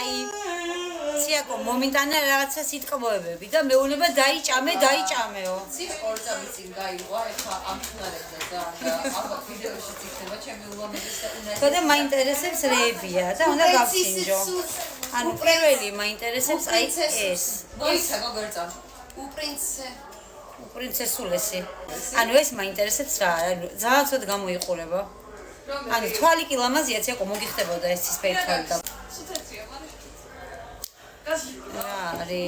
აი სიაკო მომიტანა რაღაცა სიტყვებები და მეუნება დაიჭამეო. ორი წამის წინ გაიგო, ეხლა ამ ხნარებზე და ალბათ ვიდეოში იქნება ჩემი ულამების და უნაის. ხოდა მაინტერესებს რეებია და უნდა გავსინჯო. ანუ პირველი მაინტერესებს აი ეს. მოიცა გოგორწა. უპრინცესულესი. ანუ ეს მაინტერესებს რა, ძალიან ცუდ გამოიყურება. ანუ თვალი კი ლამაზია, ცეკო მოგიხდებოდა ეს ცისფერი თვალი და. არი.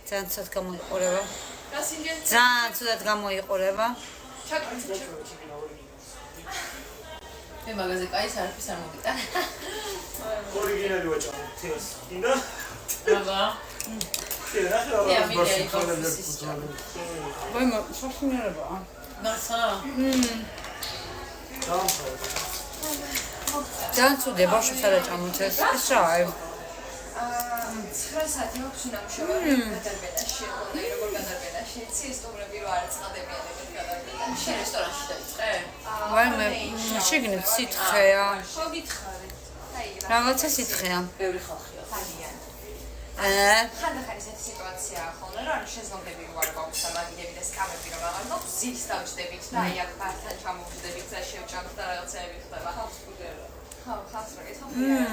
ძალიან ცუდ გამოიყურება. ძალიან ცუდად გამოიყურება. მე მაგაზე კაი სარფის არ მოგიტან. ორიგინალი ვაჭამ, თეს. ინდა? აბა. ვაიმა, შეხინერებაა. ნახა. ძალიან ცუდი ბავშვებს არ აჭამოთ ეს რა არის? 9 საათი მაქვს ნამუშევარი გადარბედაში, როგორ გადარბედაში, ცისტუმრები რო არ წადებიანები გადარბედაში. შენ რესტორანში დაიწყე? ვაიმე, შეგნებ სითხეა. ხო გითხარით. რაღაცა სითხეა. ბევრი ხალხია. ხანდახან ისეთი სიტუაციაა ხოლმე, რომ შეზღუდები ვარ გვაქვს და მაგიდები და სკამები რომ აღარ გვაქვს, ზის დავჯდებით და აი აქ ბართან ჩამოვждებით და შევჭამთ და რაღაცეები ხდება. ხო, ხალხს რა გითხარ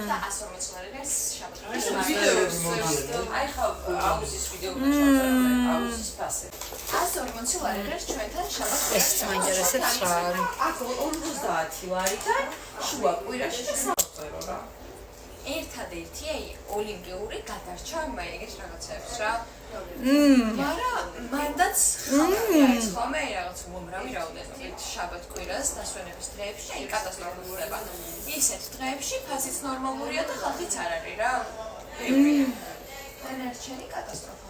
და 140 ლარს შაბათს. აი ხა აუზის ვიდეო ჩავწერე, აუზის ფასე. 140 ლარს ჩვენთან შაბათს. ეს მაინტერესებს რა არის? აქ 50 ლარი და შუა კვირაში შესაძლოა რა. ერთადერთი აი ოლიმპიური გადარჩა მაგის რაღაცებს რა. მაგრამ მანდაც ხალხი ხომ აი რაღაც უმრავი რაოდენობით შაბათ კვირას დასვენების დღეებში აი კატასტროფა ხდება. ისეთ დღეებში ფასიც ნორმალურია და ხალხიც არ არის რა. ენერგიული კატასტროფა.